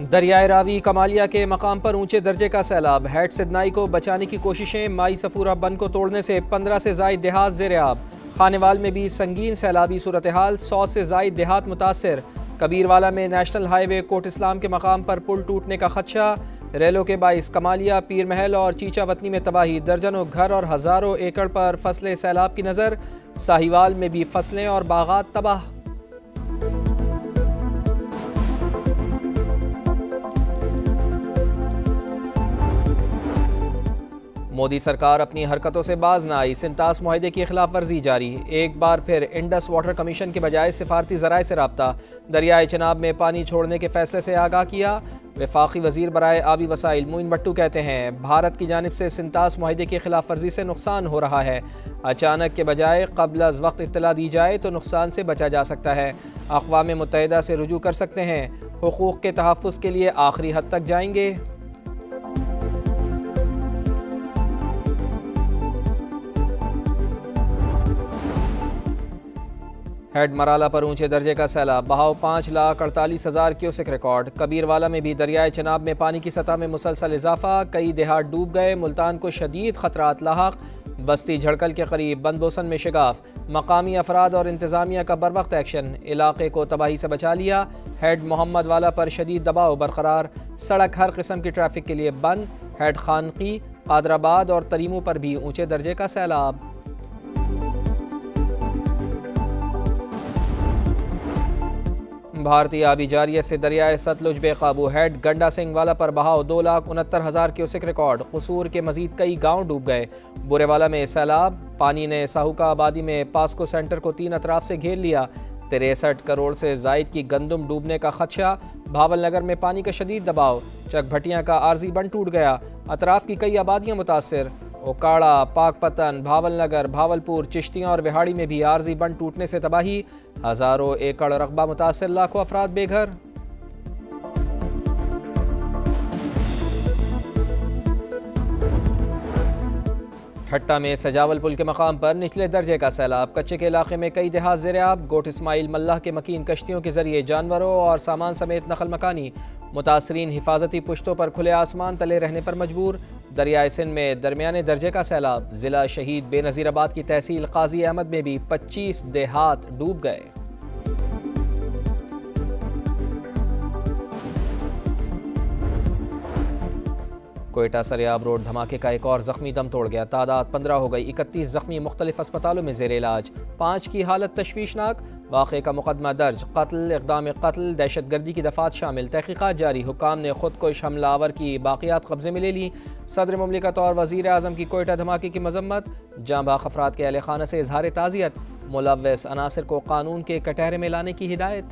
दरियाए रावी कमालिया के मकाम पर ऊंचे दर्जे का सैलाब। हेड सिदनाई को बचाने की कोशिशें। माई सफूरा बंद को तोड़ने से 15 से जायद देहात ज़ेर आब। खानेवाल में भी संगीन सैलाबी सूरत हाल। 100 से जायद देहात मुतासर। कबीरवाला में नेशनल हाईवे कोट इस्लाम के मकाम पर पुल टूटने का खदशा। रेलों के बाइस कमालिया, पीर महल और चीचा वतनी में तबाही। दर्जनों घर और हज़ारों एकड़ पर फसलें सैलाब की नज़र। साहिवाल में भी फसलें और बागात तबाह। मोदी सरकार अपनी हरकतों से बाज न आई। सिंतास मुआहदे की खिलाफ वर्जी जारी। एक बार फिर इंडस वाटर कमीशन के बजाय सिफारती ज़राए से रब्ता। दरियाए चनाब में पानी छोड़ने के फैसले से आगाह किया। वफाकी वजीर बराए आबी वसाइल मोइन भट्टू कहते हैं भारत की जानिब से सिंतास मुआहदे की खिलाफ वर्जी से नुकसान हो रहा है। अचानक के बजाय क़ब्ल अज़ वक्त इत्तला दी जाए तो नुकसान से बचा जा सकता है। अक़वाम मुत्तहिदा से रुजू कर सकते हैं। हुकूक़ के तहफ़्फ़ुज़ के लिए आखिरी हद तक जाएंगे। हेड मराला पर ऊंचे दर्जे का सैलाब। बहाव 5,48,000 क्यूसेक रिकॉर्ड। कबीरवाला में भी दरियाए चनाब में पानी की सतह में मुसलसल इजाफा। कई देहात डूब गए। मुल्तान को शदीद खतरात लाहक। बस्ती झड़कल के करीब बंदबोसन में शिगाफ। मकामी अफराद और इंतजामिया का बरवक्त एक्शन। इलाके को तबाही से बचा लिया। हेड मोहम्मद वाला पर शदीद दबाव बरकरार। सड़क हर किस्म की ट्रैफिक के लिए बंद। हेड खानकी, कादराबाद और तरीमू पर भी ऊंचे दर्जे का सैलाब। भारतीय आबी जारिया से दरियाए सतलुज बेकाबू। हेड गंडा सिंह वाला पर बहाव 2,69,000 क्यूसेक रिकॉर्ड। कसूर के मजीद कई गांव डूब गए। बुरेवाला में सैलाब। पानी ने साहूका आबादी में पास्को सेंटर को 3 अतराफ से घेर लिया। 63 करोड़ से जायद की गंदम डूबने का खदशा। भावल नगर में पानी का शदीद दबाव। चकभटिया का आर्जी बंद टूट गया। अतराफ की कई आबादियां मुतासर। ओकाड़ा, पाकपतन, भावल नगर, भावलपुर, चिश्तियाँ और विहाड़ी में भी आर्जी बंद टूटने से तबाही। हज़ारों एकड़ रकबा मुतासर। लाखों अफराद बेघर। ठट्टा में सजावल पुल के मकाम पर निचले दर्जे का सैलाब। कच्चे के इलाके में कई देहात ज़ेर आब। गोट इस्माइल मल्लाह के मकीन कश्तियों के जरिए जानवरों और सामान समेत नकल मकानी। मुतासरीन हिफाजती पुश्तों पर खुले आसमान तले रहने पर मजबूर। दरियाए सिंध में दरमियाने दर्जे का सैलाब। ज़िला शहीद बेनज़ीराबाद की तहसील काजी अहमद में भी 25 देहात डूब गए। कोयटा सरियाब रोड धमाके का एक और जख्मी दम तोड़ गया। तादाद 15 हो गई। 31 जख्मी मुख्तलिफ अस्पतालों में जेर इलाज। 5 की हालत तशवीशनाक। वाक़े का मुकदमा दर्ज। कत्ल, इक़दाम कत्ल, दहशतगर्दी की दफ़ात शामिल। तहक़ीक़ात जारी। हुक्काम ने खुदकुश हमलावर की बाक़ियात कब्ज़े में ले ली। सदर मुमलिकत और वज़ीर आज़म की कोयटा धमाके की मज़म्मत। जाँ बाख अफराद के अहले खाना से इज़हार ताज़ियत। मुलव्वस अनासिर को कानून के कटहरे में लाने की हिदायत।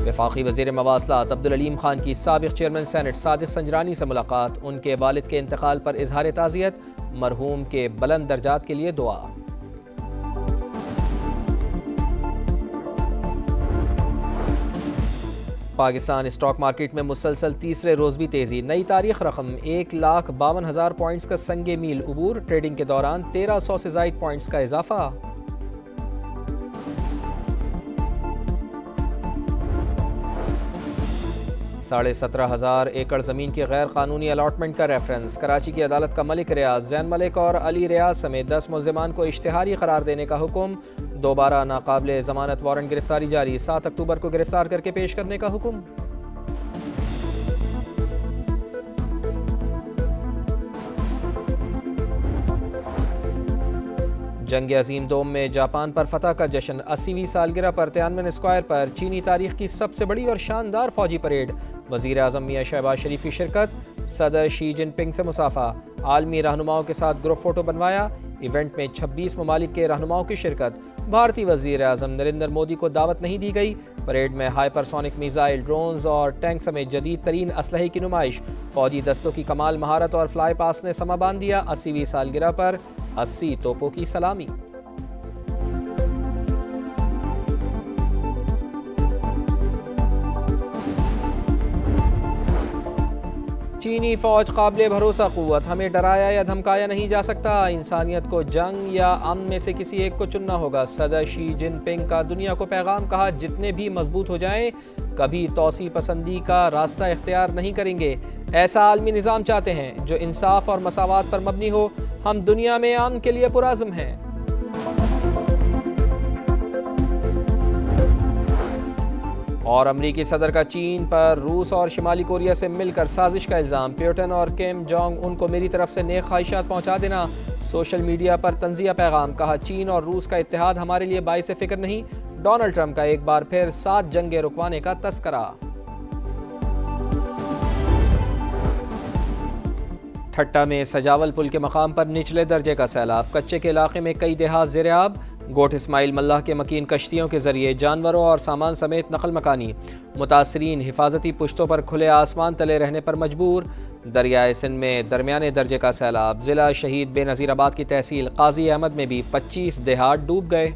वफाकी वज़ीर मवासलात अब्दुल अलीम खान की साबिक़ चेयरमैन सेनेट सादिक संजरानी से मुलाकात। उनके वालिद के इंतकाल पर इज़हार ताज़ियत। मरहूम के बुलंद दर्जात के लिए दुआ। पाकिस्तान स्टॉक मार्केट में मुसलसल तीसरे रोज़ भी तेज़ी। नई तारीख रकम 1,52,000 पॉइंट्स का संगे मील उबूर। ट्रेडिंग के दौरान 1300 से ज़ायद पॉइंट्स का इजाफा। साढ़े 17,000 एकड़ ज़मीन की गैर कानूनी अलाटमेंट का रेफरेंस। कराची की अदालत का मलिक रियाज, जैन मलिक और अली रियाज समेत 10 मुल्ज़िमान को इश्तिहारी करार देने का हुक्म। दोबारा नाकाबिले ज़मानत वारंट गिरफ्तारी जारी। 7 अक्टूबर को गिरफ्तार करके पेश करने का हुक्म। जंग अजीम दोम में जापान पर फतह का जश्न। 80वीं सालगिरह पर तियानमेन स्क्वायर पर चीनी तारीख की सबसे बड़ी और शानदार फौजी परेड। वज़ीर आज़म मियां शहबाज शरीफ की शिरकत। सदर शी जिनपिंग से मुसाफा। आलमी रहनुमाओं के साथ ग्रुप फोटो बनवाया। इवेंट में 26 ममालिक के रहनुमाओं की शिरकत। भारतीय वज़ीर आज़म नरेंद्र मोदी को दावत नहीं दी गई। परेड में हाइपरसोनिक मिसाइल, ड्रोन्स और टैंक समेत जदीद तरीन असलहे की नुमाइश। फौजी दस्तों की कमाल महारत और फ्लाई पास ने समा बांध दिया। 80वीं सालगिरह पर 80 तोपों की सलामी। चीनी फौज काबिल भरोसा क़ुव्वत, हमें डराया या धमकाया नहीं जा सकता। इंसानियत को जंग या अमन में से किसी एक को चुनना होगा। सदर शी जिनपिंग का दुनिया को पैगाम, कहा जितने भी मजबूत हो जाएं कभी तौसी पसंदी का रास्ता इख्तियार नहीं करेंगे। ऐसा आलमी निज़ाम चाहते हैं जो इंसाफ और मसावात पर मबनी हो। हम दुनिया में अमन के लिए पुराज़्म हैं। और अमरीकी सदर का चीन पर रूस और शिमाली कोरिया से मिलकर साजिश का इल्ज़ाम। प्यूटन और किम जोंग उन को मेरी तरफ से नेक ख्वाहिशात पहुँचा देना। सोशल मीडिया पर तंज़िया पैगाम, कहा चीन और रूस का इत्तेहाद हमारे लिए बाइस फ़िक्र नहीं। डोनाल्ड ट्रंप का एक बार फिर 7 जंगें रुकवाने का तस्करा। ठट्टा में सजावल पुल के मकाम पर निचले दर्जे का सैलाब। कच्चे के इलाके में कई देहात ज़ेर-ए-आब। गोट इस्माइल मल्लाह के मकीन कश्तियों के जरिए जानवरों और सामान समेत नकल मकानी। मुतासरीन हिफाजती पुश्तों पर खुले आसमान तले रहने पर मजबूर। दरियाए सिंध में दरमियाने दर्जे का सैलाब। ज़िला शहीद बेनज़ीराबाद की तहसील काजी अहमद में भी 25 देहात डूब गए।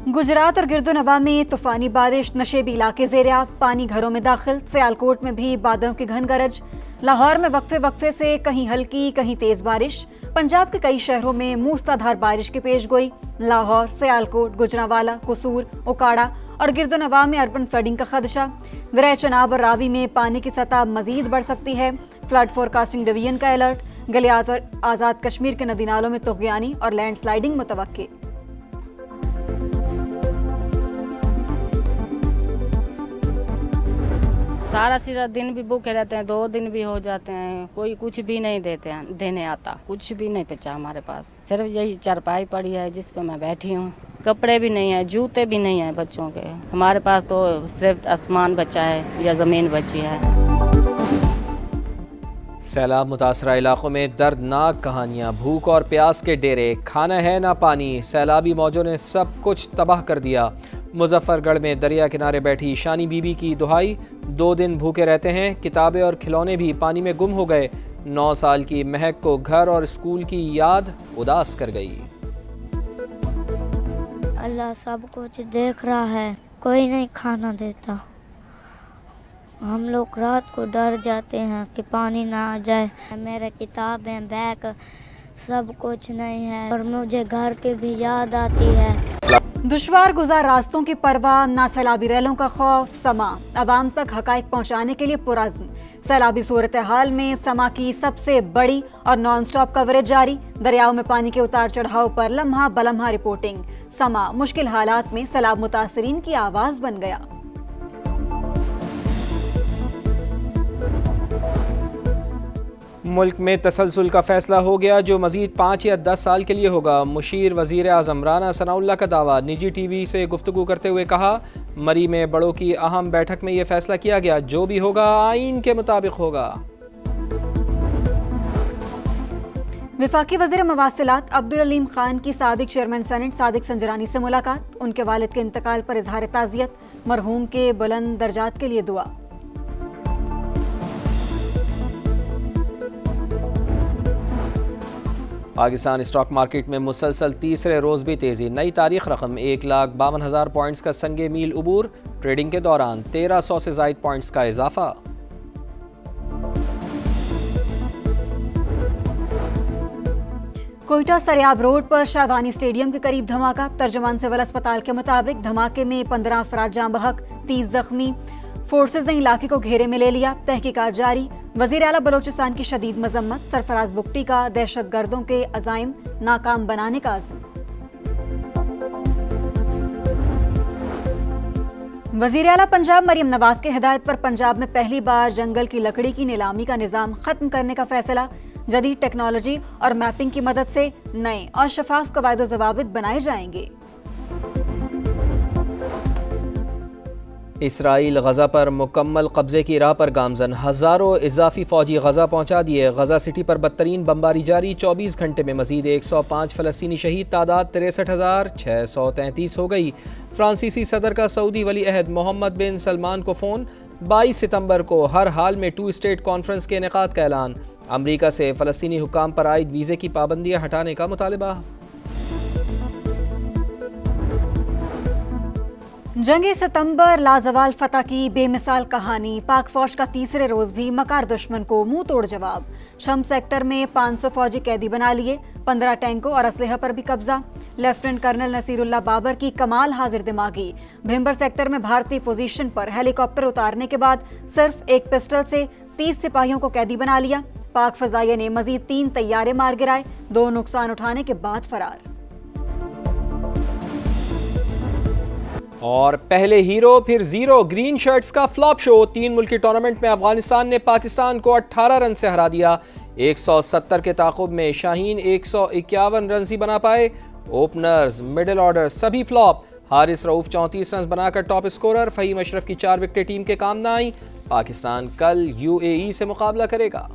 गुजरात और गिरदोनवा में तूफानी बारिश, नशेबी इलाके ज़ेर-ए-आब, पानी घरों में दाखिल। सियालकोट में भी बादलों की घन गरज। लाहौर में वक्फे वक्फे से कहीं हल्की कहीं तेज बारिश। पंजाब के कई शहरों में मूसलाधार बारिश की पेशगोई। लाहौर, सियालकोट, गुजरांवाला, कसूर, ओकाड़ा और गिरदोनवा में अर्बन फ्लडिंग का खदशा। दरिया चनाब और रावी में पानी की सतह मजीद बढ़ सकती है। फ्लड फोरकास्टिंग डिवीजन का अलर्ट। गलियात और आज़ाद कश्मीर के नदी नालों में तुग़यानी और लैंडस्लाइडिंग मुतवक्के। सारा दिन भी भूखे रहते हैं, 2 दिन भी हो जाते हैं, कोई कुछ भी नहीं देने आता, कुछ भी नहीं बचा हमारे पास। सिर्फ यही चारपाई पड़ी है जिस पे मैं बैठी हूँ। कपड़े भी नहीं है, जूते भी नहीं है बच्चों के। हमारे पास तो सिर्फ आसमान बचा है या ज़मीन बची है। सैलाब मुतासरा इलाकों में दर्दनाक कहानियाँ। भूख और प्यास के डेरे, खाना है ना पानी। सैलाबी मौजों ने सब कुछ तबाह कर दिया। मुजफ्फरगढ़ में दरिया किनारे बैठी शानी बीबी की दुहाई, 2 दिन भूखे रहते हैं। किताबें और खिलौने भी पानी में गुम हो गए। 9 साल की महक को घर और स्कूल की याद उदास कर गई। अल्लाह सब कुछ देख रहा है, कोई नहीं खाना देता। हम लोग रात को डर जाते हैं कि पानी ना आ जाए। मेरे किताबें, बैग सब कुछ नहीं है और मुझे घर की भी याद आती है। दुश्वार गुजार रास्तों की परवाह, ना सैलाबी रैलों का खौफ। समा अवाम तक हकाइक पहुँचाने के लिए पुरज़्म। सैलाबी सूरत हाल में समा की सबसे बड़ी और नॉन स्टॉप कवरेज जारी। दरियाओं में पानी के उतार चढ़ाव पर लम्हा बलम्हा रिपोर्टिंग। समा मुश्किल हालात में सैलाब मुतासरीन की आवाज़ बन गया। मुल्क में तसलसल का फैसला हो गया जो मजीद 5 या 10 साल के लिए होगा। मुशीर वज़ीर आज़म राना सनाउल्लाह का दावा। निजी टीवी से गुफ्तगू करते हुए कहा, मरी में बड़ों की अहम बैठक में यह फैसला किया गया, जो भी होगा आईन के मुताबिक होगा। वफाकी वज़ीर मवासिलात अब्दुल अलीम खान की साबिक चेयरमैन सेनेट सादिक संजरानी से मुलाकात। उनके वालिद के इंतकाल पर इजहार ताज़ियत, मरहूम के बुलंद दर्जात के लिए दुआ। पाकिस्तान स्टॉक मार्केट में मुसलसल तीसरे रोज़ भी तेज़ी। नई तारीख रकम 1,52,000 पॉइंट्स का संगे मील उबूर। ट्रेडिंग के दौरान 1300 से ज़ायद पॉइंट्स का इजाफा। कोयटा सरियाब रोड पर शाहवानी स्टेडियम के करीब धमाका। तर्जुमान सिविल अस्पताल के मुताबिक धमाके में 15 अफराद जाँ बहक, 30 जख्मी। फोर्सेज ने इलाके को घेरे में ले लिया। तहकीकात जारी। वज़ीर आला बलोचिस्तान की शदीद मजम्मत। सरफराज बुगटी का दहशत गर्दों के अज़ाइम नाकाम बनाने का अज़्म। वज़ीर आला पंजाब मरियम नवाज के हिदायत पर पंजाब में पहली बार जंगल की लकड़ी की नीलामी का निज़ाम खत्म करने का फैसला। जदीद टेक्नोलॉजी और मैपिंग की मदद से नए और शफाफ कवायद व ज़वाबित बनाए जाएंगे। इसराइल गज़ा पर मुकम्मल कब्जे की राह पर गामजन। हज़ारों इजाफी फ़ौजी गज़ा पहुँचा दिए। गज़ा सिटी पर बदतरीन बमबारी जारी। 24 घंटे में मजीद 105 फ़लस्तीनी शहीद। तादाद 63,633 हो गई। फ्रांसीसी सदर का सऊदी वली अहद मोहम्मद बिन सलमान को फ़ोन। 22 सितंबर को हर हाल में 2 स्टेट कॉन्फ्रेंस के इनेकाद का ऐलान। अमरीका से फ़लस्तीनी हुक्काम पर आयद वीज़े की पाबंदियाँ हटाने का मुतालबा। जंग सितंबर लाजवाल फतह की बेमिसाल कहानी। पाक फौज का तीसरे रोज भी मकार दुश्मन को मुंह तोड़ जवाब। शम सेक्टर में 500 फौजी कैदी बना लिए, 15 टैंकों और असलहा पर भी कब्जा। लेफ्टिनेंट कर्नल नसीरुल्लाह बाबर की कमाल हाजिर दिमागी। भिम्बर सेक्टर में भारतीय पोजीशन पर हेलीकॉप्टर उतारने के बाद सिर्फ एक पिस्टल से 30 सिपाहियों को कैदी बना लिया। पाक फजाइया ने मजीद 3 तैयारे मार गिराए, 2 नुकसान उठाने के बाद फरार। और पहले हीरो फिर जीरो, ग्रीन शर्ट्स का फ्लॉप शो। 3 मुल्की टूर्नामेंट में अफगानिस्तान ने पाकिस्तान को 18 रन से हरा दिया। 170 के ताकुब में शाहीन 151 रन ही बना पाए। ओपनर्स, मिडिल ऑर्डर सभी फ्लॉप। हारिस रऊफ 34 रन बनाकर टॉप स्कोरर। फहीम अशरफ की 4 विकेटें टीम के काम न आई। पाकिस्तान कल UAE से मुकाबला करेगा।